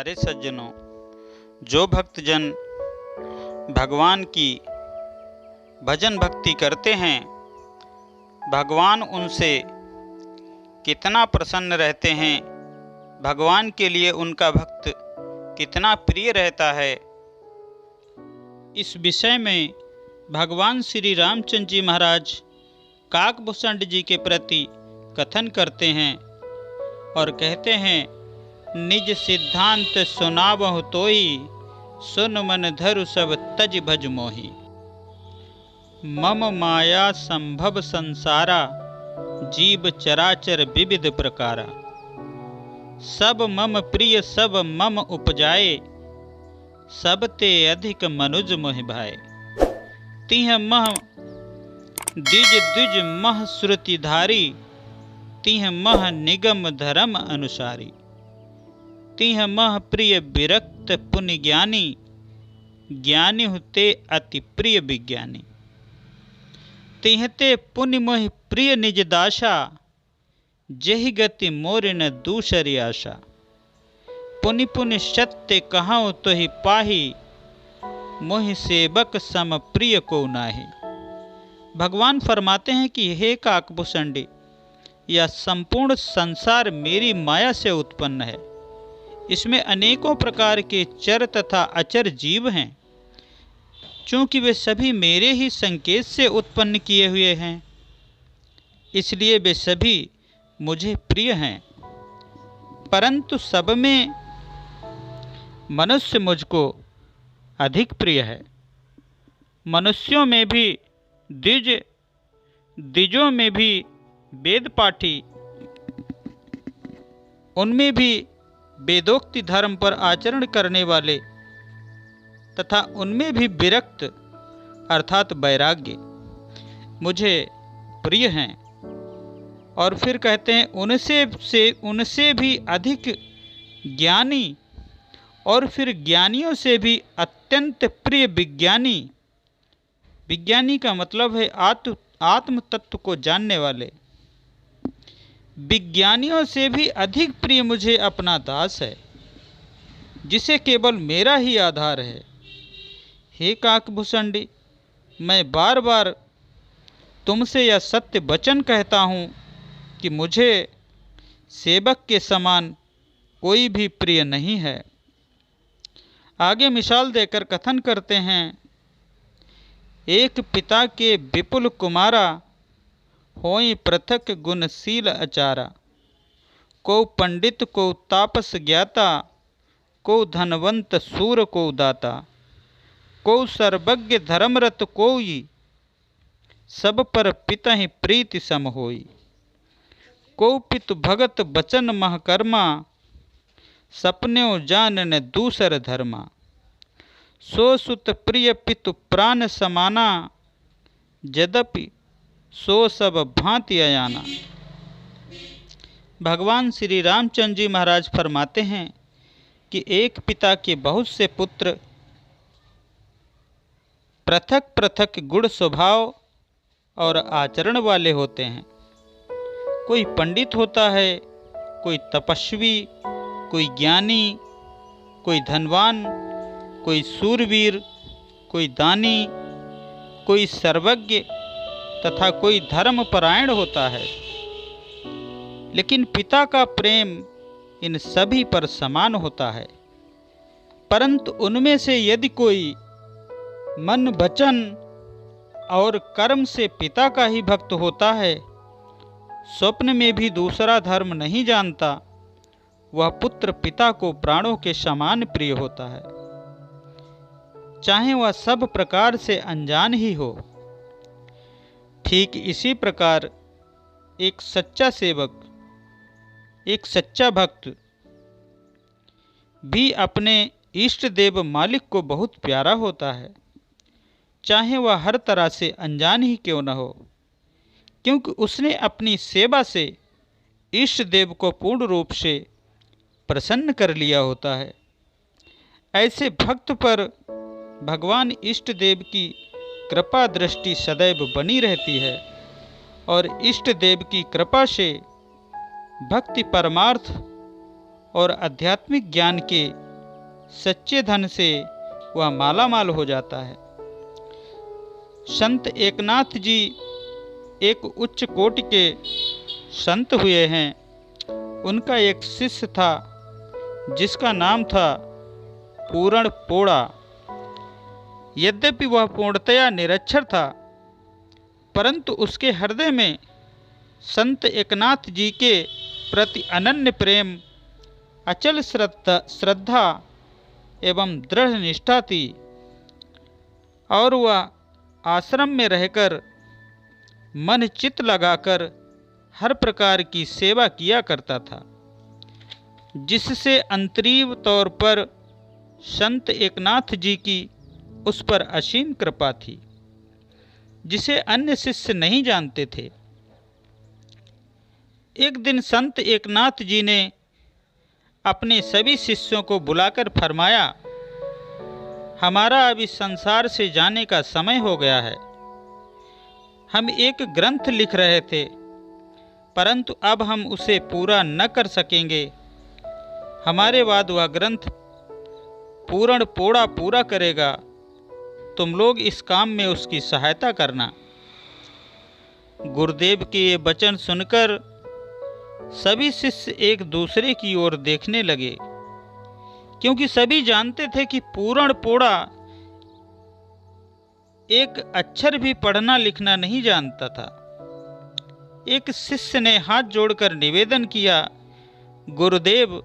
प्यारे सज्जनों, जो भक्तजन भगवान की भजन भक्ति करते हैं, भगवान उनसे कितना प्रसन्न रहते हैं, भगवान के लिए उनका भक्त कितना प्रिय रहता है। इस विषय में भगवान श्री रामचंद्र जी महाराज काकभूषण जी के प्रति कथन करते हैं और कहते हैं, निज सिद्धांत सुनावहु तोई, सुन मन धरु सब तज भज मोही। मम माया संभव संसारा, जीव चराचर विविध प्रकारा। सब मम प्रिय सब मम उपजाए, सब ते अधिक मनुज मोहि भाए। तिह मह द्विज द्विज मह श्रुतिधारी, तिह मह निगम धर्म अनुसारी। तिह मह प्रिय विरक्त पुनि ज्ञानी, ज्ञानी हुते अति प्रिय विज्ञानी। तिहते पुनि मोहि प्रिय निज दासा, जहि गति मोर न दूसरी आशा। पुनि पुनि सत्य कहाऊँ तोहि पाही, मोहि सेवक सम प्रिय को नाही। भगवान फरमाते हैं कि हे काकभूषण, यह संपूर्ण संसार मेरी माया से उत्पन्न है। इसमें अनेकों प्रकार के चर तथा अचर जीव हैं। चूंकि वे सभी मेरे ही संकेत से उत्पन्न किए हुए हैं, इसलिए वे सभी मुझे प्रिय हैं। परंतु सब में मनुष्य मुझको अधिक प्रिय है। मनुष्यों में भी द्विज, द्विजों में भी वेद पाठी, उनमें भी वेदोक्ति धर्म पर आचरण करने वाले तथा उनमें भी विरक्त अर्थात वैराग्य मुझे प्रिय हैं। और फिर कहते हैं, उनसे भी अधिक ज्ञानी, और फिर ज्ञानियों से भी अत्यंत प्रिय विज्ञानी। विज्ञानी का मतलब है आत्म तत्व को जानने वाले। विज्ञानियों से भी अधिक प्रिय मुझे अपना दास है, जिसे केवल मेरा ही आधार है। हे काकभूषण, मैं बार बार तुमसे यह सत्य वचन कहता हूँ कि मुझे सेवक के समान कोई भी प्रिय नहीं है। आगे मिसाल देकर कथन करते हैं, एक पिता के विपुल कुमारा, होई पृथक गुणशील अचारा। को पंडित को तापस ज्ञाता, को धनवंत सूर को दाता। को सर्वज्ञ धर्मरत कोई, सब पर पिता ही प्रीति सम होई। को पितु भगत बचन महकर्मा, सपन्यों जानन दूसर धर्मा। सो सुत प्रिय पितु प्राण समाना, यद्यपि सो सब भांति अयाना। भगवान श्री रामचंद्र जी महाराज फरमाते हैं कि एक पिता के बहुत से पुत्र पृथक पृथक गुण स्वभाव और आचरण वाले होते हैं। कोई पंडित होता है, कोई तपस्वी, कोई ज्ञानी, कोई धनवान, कोई सूरवीर, कोई दानी, कोई सर्वज्ञ तथा कोई धर्मपरायण होता है। लेकिन पिता का प्रेम इन सभी पर समान होता है। परंतु उनमें से यदि कोई मन वचन और कर्म से पिता का ही भक्त होता है, स्वप्न में भी दूसरा धर्म नहीं जानता, वह पुत्र पिता को प्राणों के समान प्रिय होता है, चाहे वह सब प्रकार से अनजान ही हो। ठीक इसी प्रकार एक सच्चा सेवक, एक सच्चा भक्त भी अपने इष्ट देव मालिक को बहुत प्यारा होता है, चाहे वह हर तरह से अनजान ही क्यों न हो, क्योंकि उसने अपनी सेवा से इष्ट देव को पूर्ण रूप से प्रसन्न कर लिया होता है। ऐसे भक्त पर भगवान इष्ट देव की कृपा दृष्टि सदैव बनी रहती है और इष्ट देव की कृपा से भक्ति परमार्थ और आध्यात्मिक ज्ञान के सच्चे धन से वह माला माल हो जाता है। संत एकनाथ जी एक उच्च कोटि के संत हुए हैं। उनका एक शिष्य था जिसका नाम था पूरण पोड़ा। यद्यपि वह पूर्णतया निरक्षर था, परंतु उसके हृदय में संत एकनाथ जी के प्रति अनन्य प्रेम, अचल श्रद्धा एवं दृढ़ निष्ठा थी और वह आश्रम में रहकर मन चित्त लगाकर हर प्रकार की सेवा किया करता था, जिससे अंतरीव तौर पर संत एकनाथ जी की उस पर असीम कृपा थी, जिसे अन्य शिष्य नहीं जानते थे। एक दिन संत एकनाथ जी ने अपने सभी शिष्यों को बुलाकर फरमाया, हमारा अब इस संसार से जाने का समय हो गया है। हम एक ग्रंथ लिख रहे थे, परंतु अब हम उसे पूरा न कर सकेंगे। हमारे बाद वह ग्रंथ पूरण पोड़ा पूरा करेगा। तुम लोग इस काम में उसकी सहायता करना। गुरुदेव के ये वचन सुनकर सभी शिष्य एक दूसरे की ओर देखने लगे, क्योंकि सभी जानते थे कि पूरण पोड़ा एक अक्षर भी पढ़ना लिखना नहीं जानता था। एक शिष्य ने हाथ जोड़कर निवेदन किया, गुरुदेव,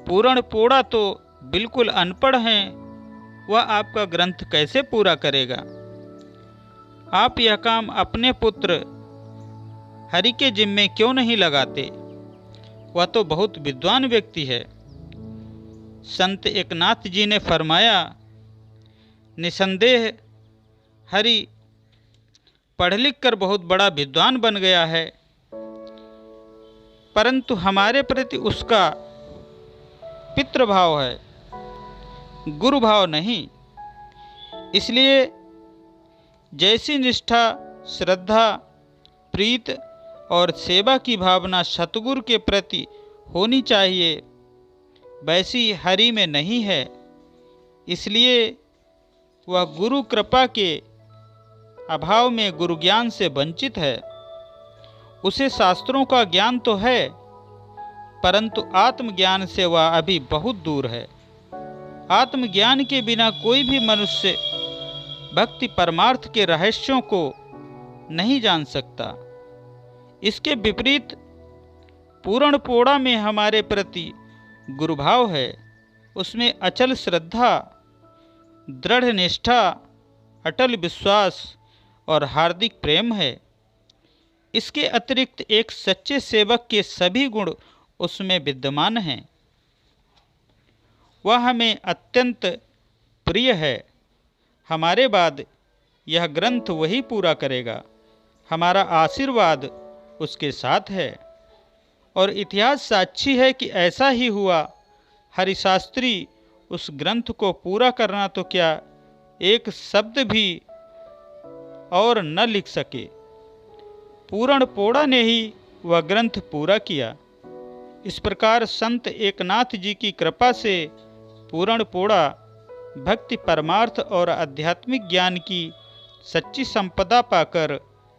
पूरण पोड़ा तो बिल्कुल अनपढ़ हैं, वह आपका ग्रंथ कैसे पूरा करेगा? आप यह काम अपने पुत्र हरि के जिम्मे क्यों नहीं लगाते? वह तो बहुत विद्वान व्यक्ति है। संत एकनाथ जी ने फरमाया, निसंदेह हरि पढ़ लिख कर बहुत बड़ा विद्वान बन गया है, परंतु हमारे प्रति उसका पितृभाव है, गुरु भाव नहीं। इसलिए जैसी निष्ठा, श्रद्धा, प्रीत और सेवा की भावना सतगुरु के प्रति होनी चाहिए, वैसी हरि में नहीं है। इसलिए वह गुरु कृपा के अभाव में गुरु ज्ञान से वंचित है। उसे शास्त्रों का ज्ञान तो है, परंतु आत्मज्ञान से वह अभी बहुत दूर है। आत्मज्ञान के बिना कोई भी मनुष्य भक्ति परमार्थ के रहस्यों को नहीं जान सकता। इसके विपरीत पूरण पोड़ा में हमारे प्रति गुरुभाव है। उसमें अचल श्रद्धा, दृढ़ निष्ठा, अटल विश्वास और हार्दिक प्रेम है। इसके अतिरिक्त एक सच्चे सेवक के सभी गुण उसमें विद्यमान हैं। वह हमें अत्यंत प्रिय है। हमारे बाद यह ग्रंथ वही पूरा करेगा। हमारा आशीर्वाद उसके साथ है और इतिहास साक्षी है कि ऐसा ही हुआ। हरिशास्त्री उस ग्रंथ को पूरा करना तो क्या एक शब्द भी और न लिख सके। पूरण पोड़ा ने ही वह ग्रंथ पूरा किया। इस प्रकार संत एकनाथ जी की कृपा से पूरण पोड़ा भक्ति, परमार्थ और आध्यात्मिक ज्ञान की सच्ची संपदा पाकर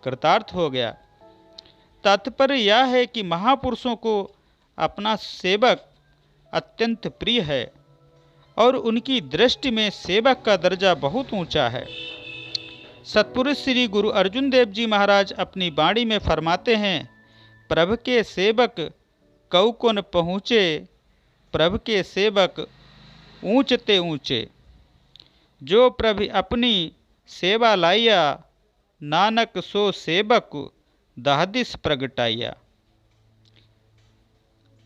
कृतार्थ हो गया। तात्पर्य यह है कि महापुरुषों को अपना सेवक अत्यंत प्रिय है और उनकी दृष्टि में सेवक का दर्जा बहुत ऊंचा है। सत्पुरुष श्री गुरु अर्जुन देव जी महाराज अपनी वाणी में फरमाते हैं, प्रभु के सेवक कऊ को न पहुँचे, प्रभु के सेवक ऊंचते ऊंचे। जो प्रभु अपनी सेवा लाइया, नानक सो सेवक दहदिस प्रगटाइया।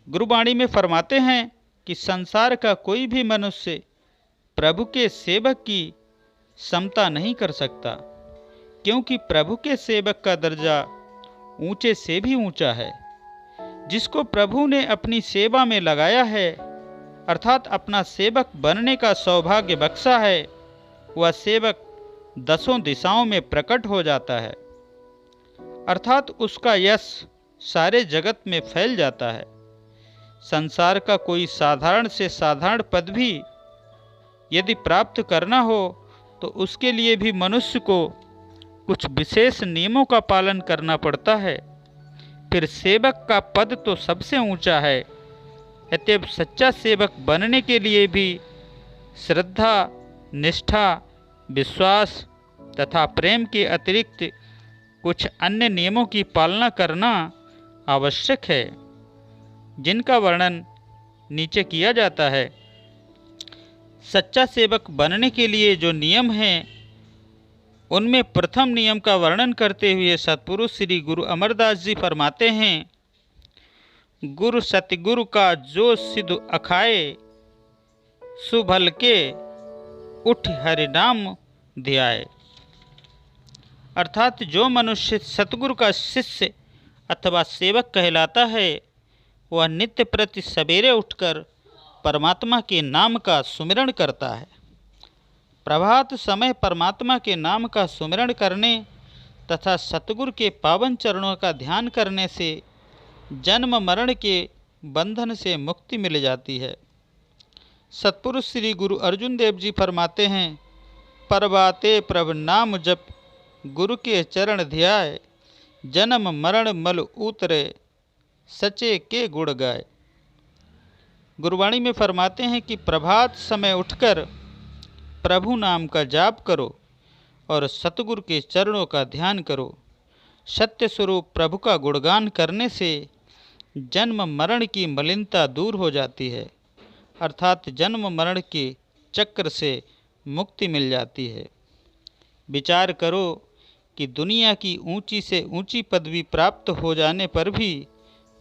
गुरुवाणी में फरमाते हैं कि संसार का कोई भी मनुष्य प्रभु के सेवक की समता नहीं कर सकता, क्योंकि प्रभु के सेवक का दर्जा ऊंचे से भी ऊंचा है। जिसको प्रभु ने अपनी सेवा में लगाया है, अर्थात अपना सेवक बनने का सौभाग्य बख्शा है, वह सेवक दसों दिशाओं में प्रकट हो जाता है, अर्थात उसका यश सारे जगत में फैल जाता है। संसार का कोई साधारण से साधारण पद भी यदि प्राप्त करना हो तो उसके लिए भी मनुष्य को कुछ विशेष नियमों का पालन करना पड़ता है। फिर सेवक का पद तो सबसे ऊंचा है। अतएव सच्चा सेवक बनने के लिए भी श्रद्धा, निष्ठा, विश्वास तथा प्रेम के अतिरिक्त कुछ अन्य नियमों की पालना करना आवश्यक है, जिनका वर्णन नीचे किया जाता है। सच्चा सेवक बनने के लिए जो नियम हैं, उनमें प्रथम नियम का वर्णन करते हुए सतपुरुष श्री गुरु अमरदास जी फरमाते हैं, गुरु सतगुरु का जो सिद्ध अखाए, सुभल के उठ हरिनाम ध्याए। अर्थात जो मनुष्य सतगुरु का शिष्य अथवा सेवक कहलाता है, वह नित्य प्रति सवेरे उठकर परमात्मा के नाम का सुमिरण करता है। प्रभात समय परमात्मा के नाम का सुमिरण करने तथा सतगुरु के पावन चरणों का ध्यान करने से जन्म मरण के बंधन से मुक्ति मिल जाती है। सतपुरुष श्री गुरु अर्जुन देव जी फरमाते हैं, प्रभाते प्रभ नाम जप, गुरु के चरण ध्याय, जन्म मरण मल उतरे, सचे के गुण गाए। गुरुवाणी में फरमाते हैं कि प्रभात समय उठकर प्रभु नाम का जाप करो और सतगुरु के चरणों का ध्यान करो। सत्य स्वरूप प्रभु का गुणगान करने से जन्म मरण की मलिनता दूर हो जाती है, अर्थात जन्म मरण के चक्र से मुक्ति मिल जाती है। विचार करो कि दुनिया की ऊंची से ऊंची पदवी प्राप्त हो जाने पर भी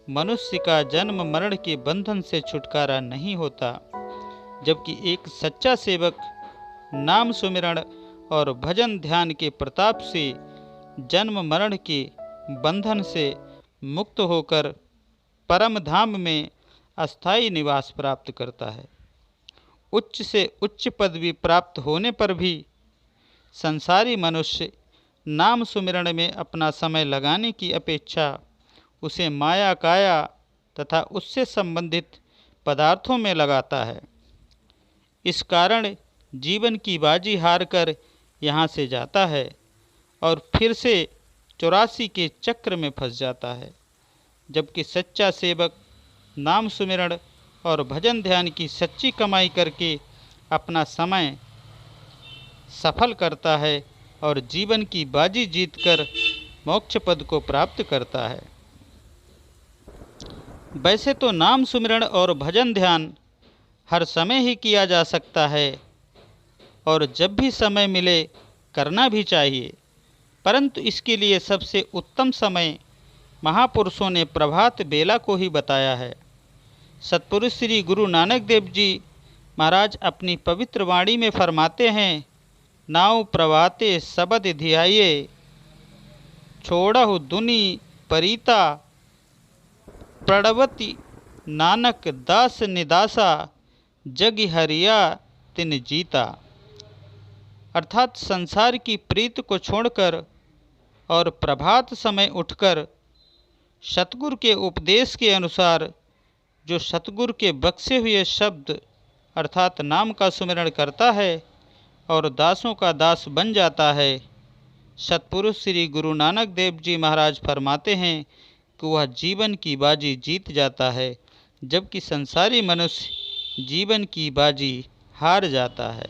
मनुष्य का जन्म मरण के बंधन से छुटकारा नहीं होता, जबकि एक सच्चा सेवक नाम सुमिरण और भजन ध्यान के प्रताप से जन्म मरण के बंधन से मुक्त होकर परम धाम में अस्थायी निवास प्राप्त करता है। उच्च से उच्च पदवी प्राप्त होने पर भी संसारी मनुष्य नाम सुमिरण में अपना समय लगाने की अपेक्षा उसे माया काया तथा उससे संबंधित पदार्थों में लगाता है। इस कारण जीवन की बाजी हार कर यहाँ से जाता है और फिर से 84 के चक्र में फंस जाता है, जबकि सच्चा सेवक नाम सुमिरण और भजन ध्यान की सच्ची कमाई करके अपना समय सफल करता है और जीवन की बाजी जीतकर मोक्ष पद को प्राप्त करता है। वैसे तो नाम सुमिरण और भजन ध्यान हर समय ही किया जा सकता है और जब भी समय मिले करना भी चाहिए, परंतु इसके लिए सबसे उत्तम समय महापुरुषों ने प्रभात बेला को ही बताया है। सतपुरुष श्री गुरु नानक देव जी महाराज अपनी पवित्र वाणी में फरमाते हैं, नाउ प्रभाते सबद ध्याये, छोड़हु दुनि परीता, प्रणवति नानक दास निदासा, जग हरिया तिन जीता। अर्थात संसार की प्रीत को छोड़कर और प्रभात समय उठकर सतगुरु के उपदेश के अनुसार जो सतगुरु के बख्शे हुए शब्द अर्थात नाम का सुमिरण करता है और दासों का दास बन जाता है, सतपुरुष श्री गुरु नानक देव जी महाराज फरमाते हैं कि वह जीवन की बाजी जीत जाता है, जबकि संसारी मनुष्य जीवन की बाजी हार जाता है।